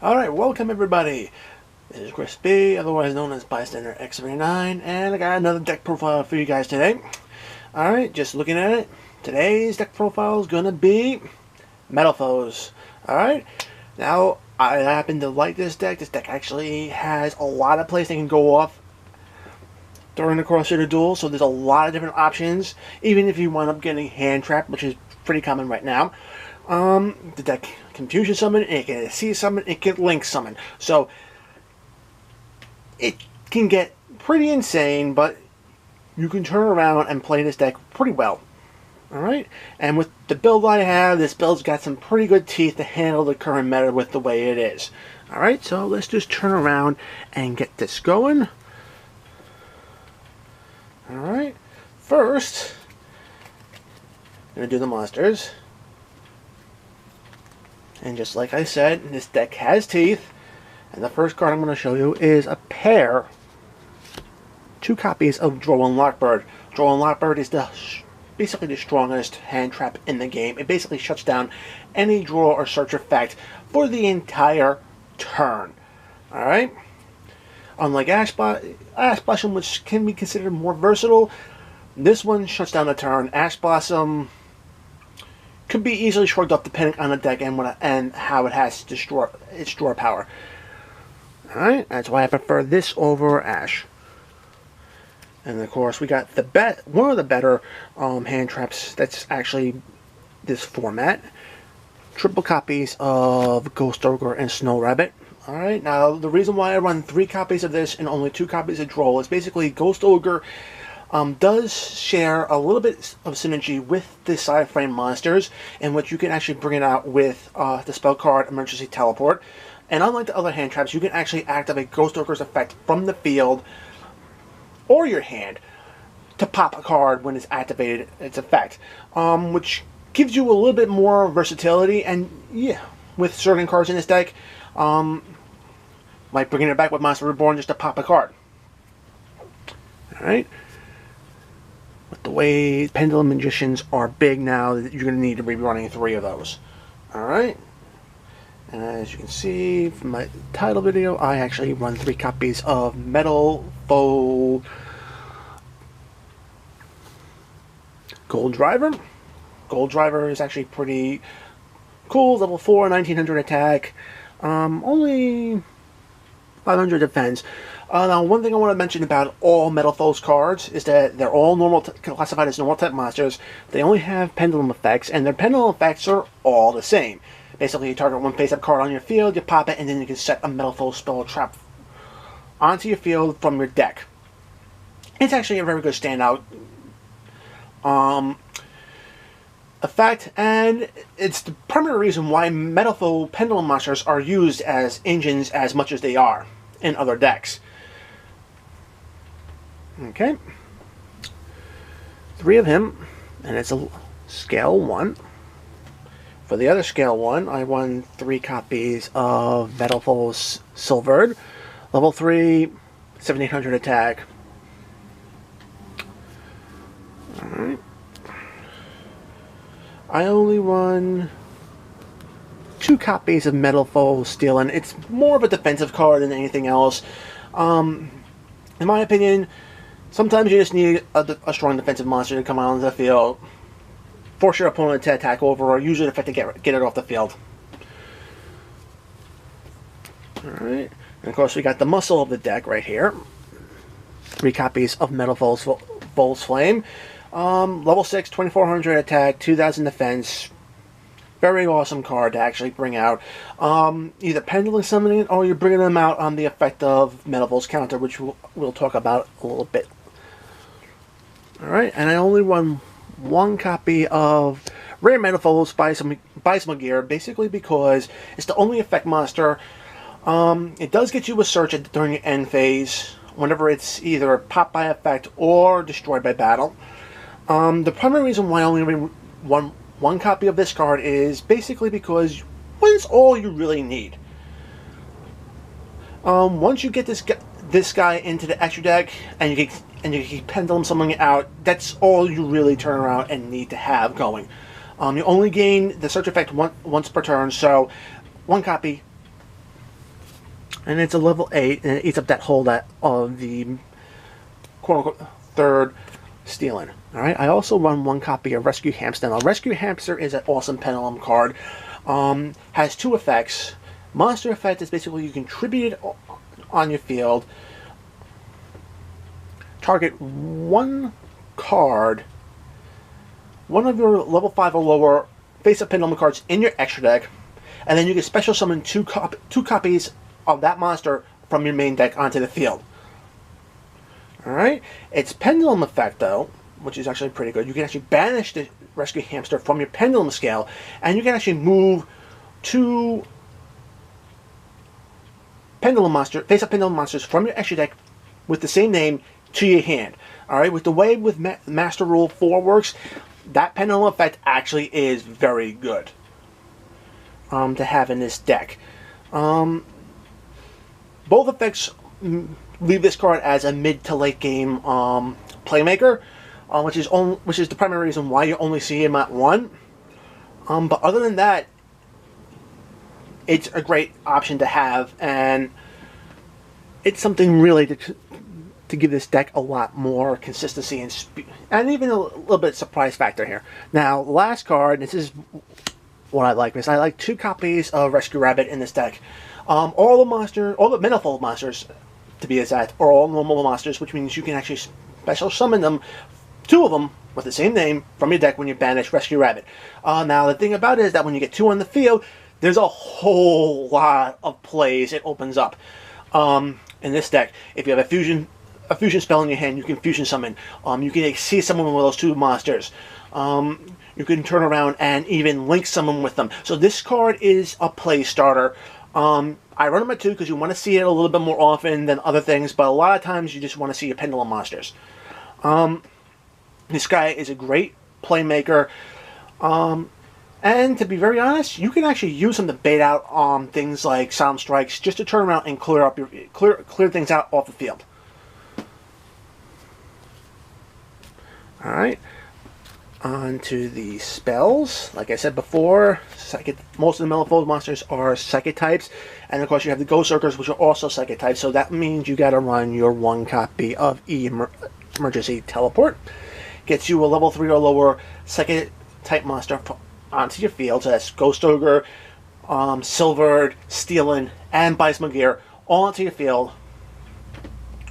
Alright, welcome everybody. This is Chris B, otherwise known as Bystander X79, and I got another deck profile for you guys today. Alright, just looking at it, today's deck profile is going to be Metalfoes. Alright, now I happen to like this deck. This deck actually has a lot of plays that can go off during the course of the duel, so there's a lot of different options, even if you wind up getting hand trapped, which is pretty common right now. The deck can fusion summon, it can see summon, it can link summon. So it can get pretty insane, but you can turn around and play this deck pretty well. Alright? And with the build I have, this build's got some pretty good teeth to handle the current meta with the way it is. Alright, so let's just turn around and get this going. Alright, first, I'm going to do the monsters. And just like I said, this deck has teeth. And the first card I'm going to show you is a pair, 2 copies of Droll Lockbird. Droll Lockbird is basically the strongest hand trap in the game. It basically shuts down any draw or search effect for the entire turn. Alright? Unlike Ash Blossom, which can be considered more versatile, this one shuts down the turn. Ash Blossom could be easily shrugged up depending on the deck and how it has its draw power. Alright, that's why I prefer this over Ash. And of course, we got one of the better hand traps that's actually this format. Triple copies of Ghost Ogre and Snow Rabbit. Alright, now the reason why I run 3 copies of this and only 2 copies of Droll is basically Ghost Ogre does share a little bit of synergy with the side frame monsters, in which you can actually bring it out with the spell card Emergency Teleport. And unlike the other hand traps, you can actually activate Ghost Ogre's effect from the field or your hand to pop a card when it's activated its effect, which gives you a little bit more versatility. And yeah, with certain cards in this deck, like bringing it back with Monster Reborn just to pop a card. Alright. With the way Pendulum Magicians are big now, you're going to need to be running 3 of those. Alright. And as you can see from my title video, I actually run 3 copies of Metalfoes Gold Driver. Gold Driver is actually pretty cool. Level 4, 1900 attack. Only 500 defense. Now, one thing I want to mention about all Metalfoes cards is that they're all classified as normal type monsters. They only have pendulum effects, and their pendulum effects are all the same. Basically, you target one face-up card on your field, you pop it, and then you can set a Metalfoes spell trap onto your field from your deck. It's actually a very good standout effect, and it's the primary reason why Metalfoes pendulum monsters are used as engines as much as they are in other decks. Okay, 3 of him, and it's a scale 1. For the other scale 1, I won 3 copies of Metalfoes Silvered, level 3, 1700 attack. Alright. I only won 2 copies of Metalfoes Steel, and it's more of a defensive card than anything else. In my opinion, sometimes you just need a strong defensive monster to come out onto the field, force your opponent to attack over, or use an effect to get it off the field. Alright, and of course we got the muscle of the deck right here. 3 copies of Metalfoes Flame. Level 6, 2400 attack, 2000 defense. Very awesome card to actually bring out. Either pendulum summoning it, or you're bringing them out on the effect of Metalfoes Counter, which we'll talk about a little bit. Alright, and I only won 1 copy of Rare Metalfoes Bysma Gear, basically because it's the only effect monster. It does get you a search during your end phase, whenever it's either popped by effect or destroyed by battle. The primary reason why I only won 1 copy of this card is basically because it's all you really need. Once you get this guy into the extra deck and you keep pendulum summoning out, that's all you really turn around and need to have going. You only gain the search effect once per turn, so 1 copy And it's a level 8, and it eats up that hole that of the quote-unquote third stealing. Alright, I also run one copy of Rescue Hamster. Now, Rescue Hamster is an awesome Pendulum card. Has two effects. Monster effect is basically you contribute it on your field. Target one card, one of your level 5 or lower face-up Pendulum cards in your extra deck, and then you can special summon two copies of that monster from your main deck onto the field. Alright, its Pendulum effect, though, which is actually pretty good, you can actually banish the Rescue Hamster from your Pendulum scale, and you can actually move two Pendulum monster, face-up Pendulum monsters from your extra deck with the same name to your hand. Alright, with the way with Master Rule 4 works, that Pendulum effect actually is very good to have in this deck. Both effects leave this card as a mid to late game playmaker, which is the primary reason why you only see him at 1. But other than that, it's a great option to have, and it's something really to give this deck a lot more consistency and speed, and even a little bit of surprise factor here. Now, the last card, this is what I like, is I like 2 copies of Rescue Rabbit in this deck. All the Metalfoes monsters, to be exact, are all normal monsters, which means you can actually special summon them, 2 of them with the same name from your deck when you banish Rescue Rabbit. Now the thing about it is that when you get 2 on the field, there's a whole lot of plays it opens up. In this deck, if you have a fusion spell in your hand, you can fusion summon. You can exceed someone with those 2 monsters. You can turn around and even link summon with them. So this card is a play starter. I run them at 2 because you want to see it a little bit more often than other things, but a lot of times you just want to see your Pendulum monsters. This guy is a great playmaker, and to be very honest, you can actually use him to bait out things like Solemn Strikes, just to turn around and clear things out off the field. Alright, on to the spells. Like I said before, most of the Metalfoes monsters are Psychic types, and of course you have the Ghost Circles, which are also Psychic types, so that means you gotta run your 1 copy of Emergency Teleport. Gets you a level 3 or lower Psychic type monster onto your field, so that's Ghost Ogre, Silvered, Stealing, and Gear, all onto your field.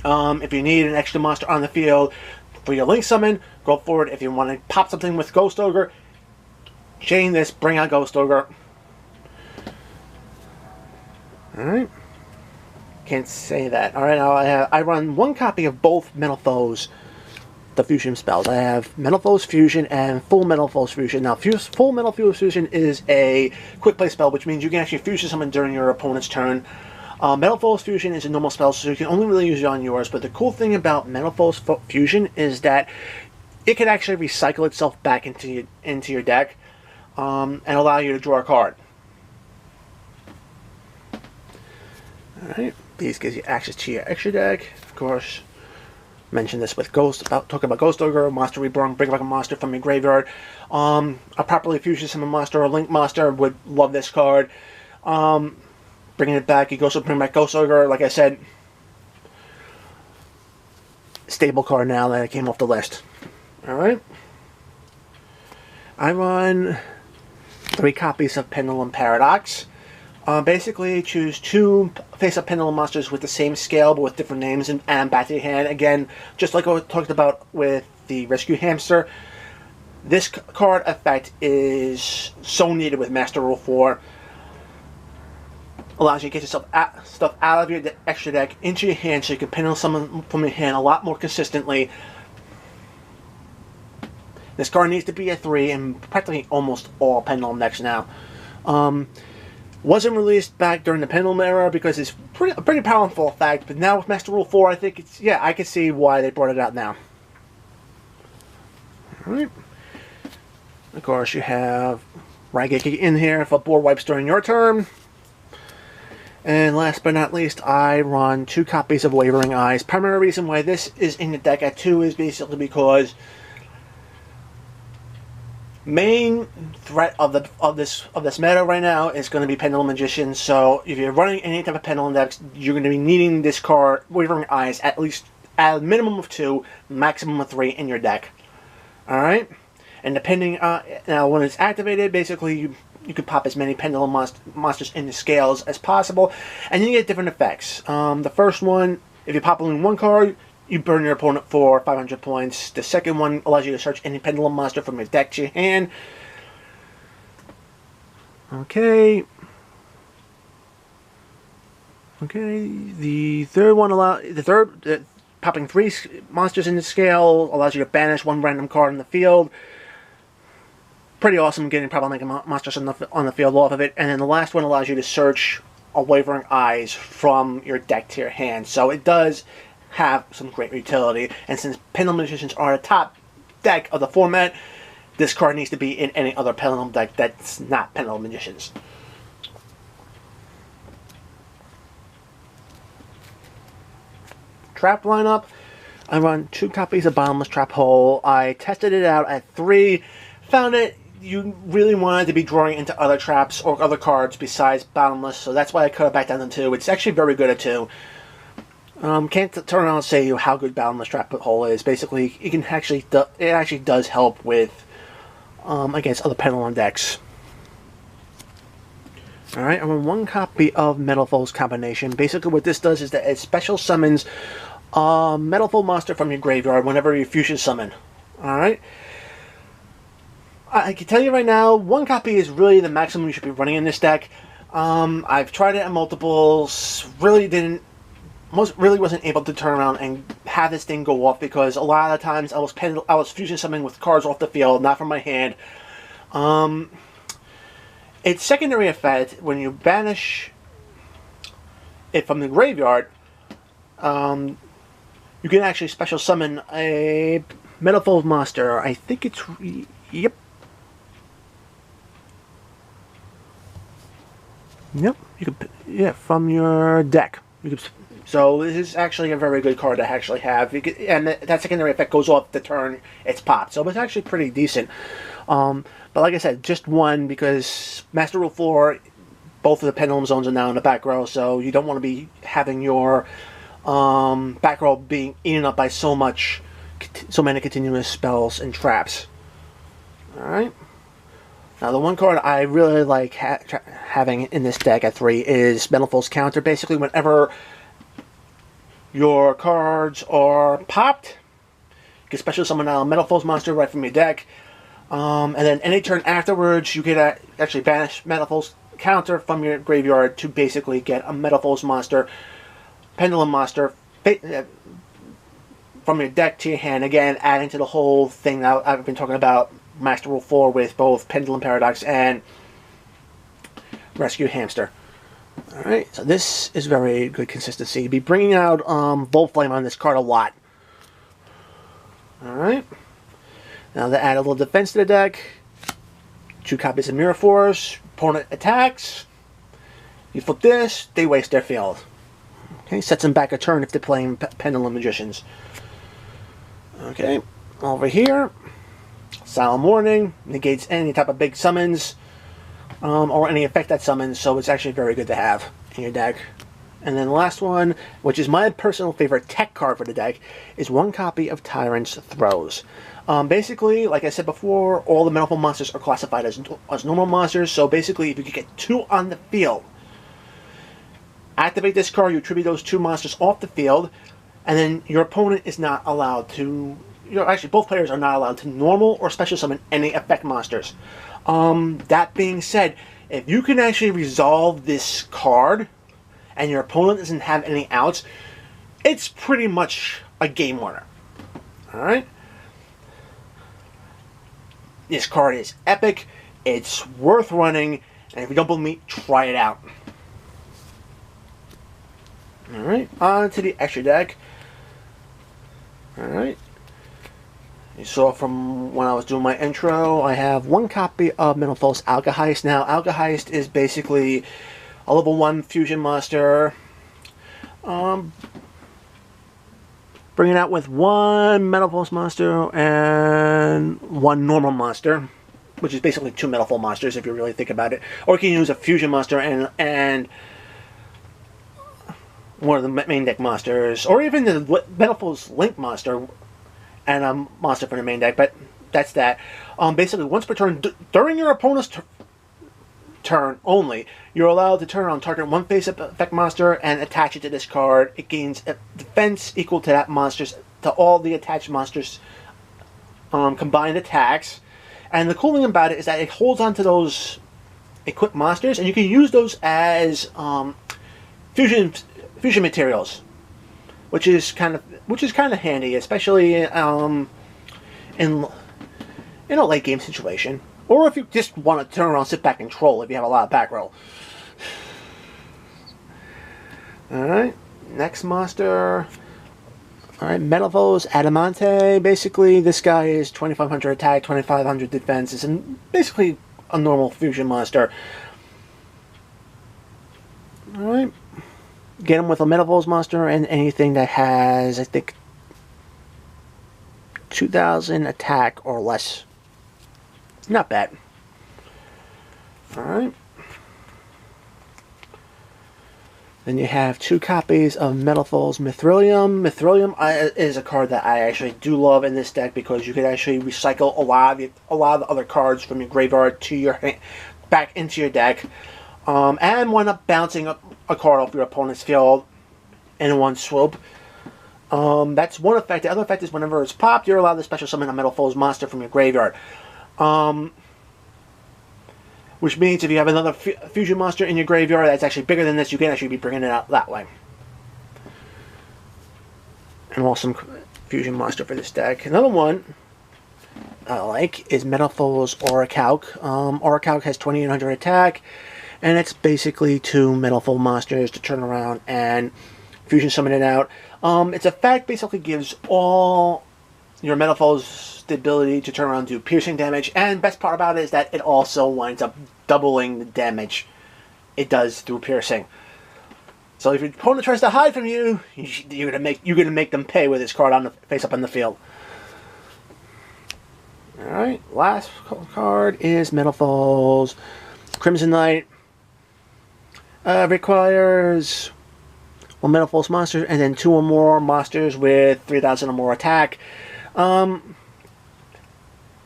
If you need an extra monster on the field for your Link Summon, go forward. If you want to pop something with Ghost Ogre, chain this, bring out Ghost Ogre. Alright. Can't say that. Alright, now I run 1 copy of both Metalfoes, the fusion spells. I have Metalfoes Fusion and Full Metalfoes Fusion. Now, Full Metalfoes Fusion is a quick play spell, which means you can actually fusion summon during your opponent's turn. Metalfoes Fusion is a normal spell, so you can only really use it on yours, but the cool thing about Metalfoes Fusion is that it can actually recycle itself back into your deck, and allow you to draw a card. Alright, these gives you access to your extra deck. Of course, mentioned this with talking about Ghost Ogre, Monster Reborn, bring back a monster from your graveyard. A properly fusion summon monster or Link monster would love this card. Bringing it back, you can also bring back Ghost Ogre, like I said. Stable card now that it came off the list. Alright. I run 3 copies of Pendulum Paradox. Basically, choose 2 face-up Pendulum monsters with the same scale but with different names and back to your hand. Again, just like I talked about with the Rescue Hamster, this card effect is so needed with Master Rule 4. Allows you to get yourself stuff out of your extra deck into your hand so you can Pendulum summon from your hand a lot more consistently. This card needs to be a 3 in practically almost all Pendulum decks now. Wasn't released back during the Pendulum era because it's a pretty powerful effect, but now with Master Rule 4, I think it's, yeah, I can see why they brought it out now. Alright. Of course, you have Raigeki in here for board wipes during your turn. And last but not least, I run 2 copies of Wavering Eyes. Primary reason why this is in the deck at 2 is basically because Main threat of this meta right now is going to be Pendulum Magician. So if you're running any type of Pendulum decks, you're going to be needing this card, Wavering Eyes, at least at a minimum of 2, maximum of 3 in your deck. All right, and depending now when it's activated, basically you could pop as many Pendulum monsters into scales as possible, and you get different effects. The first one, if you pop only one card, you burn your opponent for 500 points. The second one allows you to search any Pendulum monster from your deck to your hand. Okay. The third one popping 3 monsters in the scale allows you to banish 1 random card in the field. Pretty awesome getting problematic monsters on the field off of it. And then the last one allows you to search a Wavering Eyes from your deck to your hand. So it does have some great utility. And since Pendulum Magicians are the top deck of the format, this card needs to be in any other Pendulum deck that's not Pendulum Magicians. Trap lineup. I run 2 copies of Bottomless Trap Hole. I tested it out at 3. Found it you really wanted to be drawing into other traps or other cards besides Bottomless, so that's why I cut it back down to 2. It's actually very good at 2. Can't turn around and say how good Bottomless Trap Hole is. Basically, it actually does help with against other Pendulum decks. Alright, I run 1 copy of Metalfoes Combination. Basically what this does is that it special summons a Metalfoe monster from your graveyard whenever you fusion summon. Alright? I can tell you right now, 1 copy is really the maximum you should be running in this deck. I've tried it at multiples, really wasn't able to turn around and have this thing go off because a lot of the times I was fusion summoning with cards off the field, not from my hand. Its secondary effect, when you banish it from the graveyard, you can actually special summon a Metalfoes monster. I think it's... Yep. Yep. You could, yeah, from your deck. So this is actually a very good card to actually have. And that secondary effect goes off the turn it's popped. So it's actually pretty decent. But like I said, just 1 because Master Rule 4, both of the Pendulum Zones are now in the back row, so you don't want to be having your back row being eaten up by so many continuous spells and traps. Alright. Now the 1 card I really like having in this deck at 3 is Metalfoes Counter. Basically, whenever your cards are popped, you can special summon a Metalfoes monster right from your deck. And then any turn afterwards, you can actually banish Metalfoes Counter from your graveyard to basically get a Metalfoes monster, Pendulum monster, from your deck to your hand. Again, adding to the whole thing that I've been talking about, Master Rule 4 with both Pendulum Paradox and Rescue Hamster. Alright, so this is very good consistency. Be bringing out Volt Flame on this card a lot. Alright. Now to add a little defense to the deck, 2 copies of Mirror Force. Opponent attacks. You flip this, they waste their field. Okay, sets them back a turn if they're playing Pendulum Magicians. Okay, over here, Solemn Warning negates any type of big summons or any effect that summons, so it's actually very good to have in your deck. And then the last one, which is my personal favorite tech card for the deck, is 1 copy of Tyrant's Throes. Basically, like I said before, all the Metalfoes monsters are classified as normal monsters, so basically if you could get 2 on the field, activate this card, you tribute those 2 monsters off the field, and then your opponent is not allowed to... Actually, both players are not allowed to normal or special summon any effect monsters. That being said, if you can actually resolve this card, and your opponent doesn't have any outs, it's pretty much a game winner. Alright? This card is epic, it's worth running, and if you don't believe me, try it out. Alright, on to the extra deck. Alright. You saw from when I was doing my intro, I have 1 copy of Metalfoes Alkahest. Now, Alkahest is basically a level 1 fusion monster. Bringing out with 1 Metalfoes monster and 1 normal monster. which is basically 2 Metalfoes monsters if you really think about it. Or you can use a fusion monster and one of the main deck monsters, or even the Metalfoes Link monster and a monster from the main deck. But that's that. Basically, once per turn, during your opponent's turn only, you're allowed to turn on target one face-up effect monster and attach it to this card. It gains a defense equal to that monster's, to all the attached monsters' combined attacks. And the cool thing about it is that it holds on to those equipped monsters, and you can use those as fusion materials, which is kind of handy, especially in a late game situation. Or if you just want to turn around, sit back, and troll if you have a lot of back row. Alright, next monster. Alright, Metalfoes Adamante. Basically, this guy is 2500 attack, 2500 defense. It's basically a normal fusion monster. Alright. Get him with a Metalfoes monster and anything that has, I think, 2000 attack or less. Not bad. Alright. Then you have 2 copies of Metalfoes Mithrilium. Mithrilium is a card that I actually do love in this deck because you can actually recycle a lot of the other cards from your graveyard to your back into your deck, and wind up bouncing a card off your opponent's field in one swoop. That's one effect. The other effect is whenever it's popped, you're allowed to special summon a Metalfoes monster from your graveyard. Which means if you have another fusion monster in your graveyard that's actually bigger than this, you can actually be bringing it out that way. An awesome fusion monster for this deck. Another one I like is Metalfoes Orichalc. Orichalc has 2800 attack, and it's basically 2 Metalfoes monsters to turn around and fusion summon it out. Its effect basically gives all your Metalfoes the ability to turn around and do piercing damage, and best part about it is that it also winds up doubling the damage it does through piercing. So if your opponent tries to hide from you, you're gonna make them pay with this card on the face up on the field. All right, last card is Metalfoes Crimson Knight. Requires 1 Metalfoes monster and then 2 or more monsters with 3000 or more attack.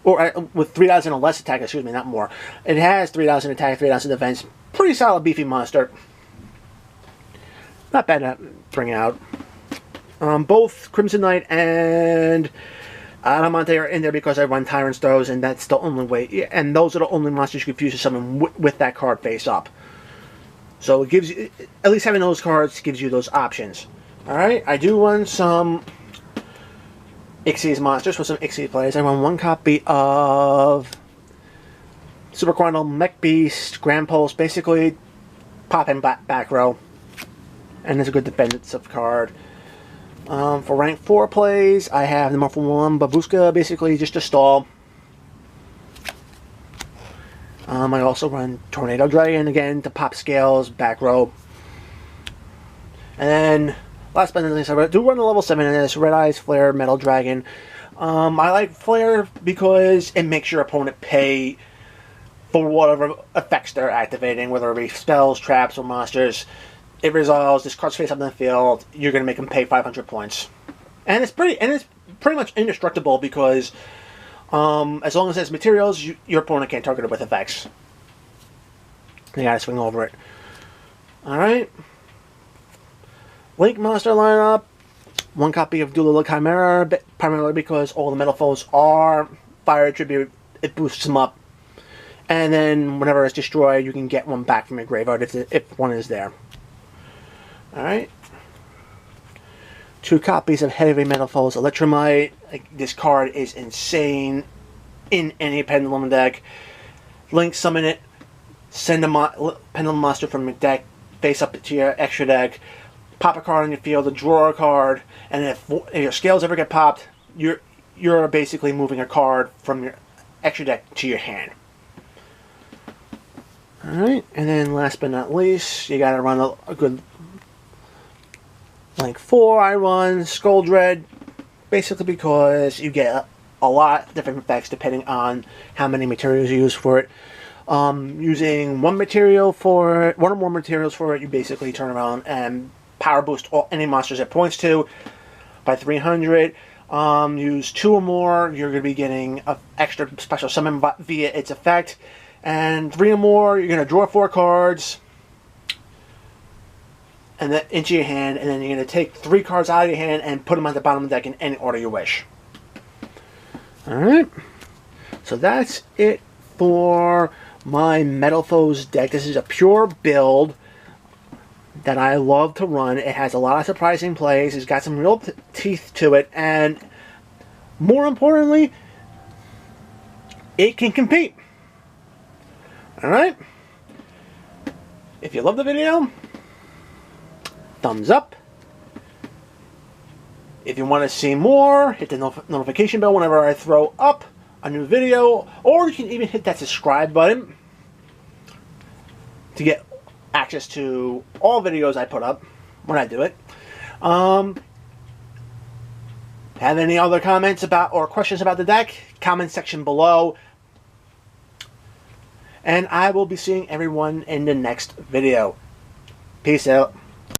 With 3000 or less attack, excuse me, not more. It has 3000 attack, 3000 defense. Pretty solid, beefy monster. Not bad to bring out. Both Crimson Knight and Adamante are in there because I run Tyrant's Throws, and that's the only way. And those are the only monsters you can fuse to summon with that card face up. So it gives you, at least having those cards gives you those options. Alright, I do run some Xyz monsters for some Xyz players. I run 1 copy of Super Quantum Mech Beast, Grand Pulse, basically pop in back row. And it's a good defensive card. For rank 4 plays, I have the Morphle 1 Babushka, basically just a stall. I also run Tornado Dragon, again, to pop scales, back row. And then, last but not least, I do run a level 7 in this, Red Eyes Flare Metal Dragon. I like Flare because it makes your opponent pay for whatever effects they're activating, whether it be spells, traps, or monsters. It resolves, this card's face up in the field, you're going to make them pay 500 points. And it's pretty much indestructible because as long as it has materials, your opponent can't target it with effects. You gotta swing over it. Alright. Link monster lineup. 1 copy of Dulula Chimera, primarily because all the Metalfoes are fire attribute, it boosts them up. And then whenever it's destroyed, you can get one back from your graveyard if one is there. Alright. 2 copies of Heavy Metalfoes Electromite. This card is insane in any Pendulum deck. Link summon it, send a Pendulum monster from your deck, face up to your extra deck, pop a card on your field, draw a card, and if your scales ever get popped, you're basically moving a card from your extra deck to your hand. Alright, and then last but not least, you gotta run a good Rank 4, I run Skull Dread, basically because you get a lot of different effects depending on how many materials you use for it. Using one or more materials for it, you basically turn around and power boost any monsters it points to by 300. Use 2 or more, you're going to be getting an extra special summon via its effect. And 3 or more, you're going to draw 4 cards and then into your hand, and then you're going to take 3 cards out of your hand and put them on the bottom of the deck in any order you wish. Alright, so that's it for my Metalfoes deck. This is a pure build that I love to run. It has a lot of surprising plays. It's got some real teeth to it, and more importantly, it can compete. Alright? If you love the video, thumbs up. If you want to see more, hit the notification bell whenever I throw up a new video, or you can even hit that subscribe button to get access to all videos I put up when I do it. Have any other comments about or questions about the deck? Comment section below. And I will be seeing everyone in the next video. Peace out.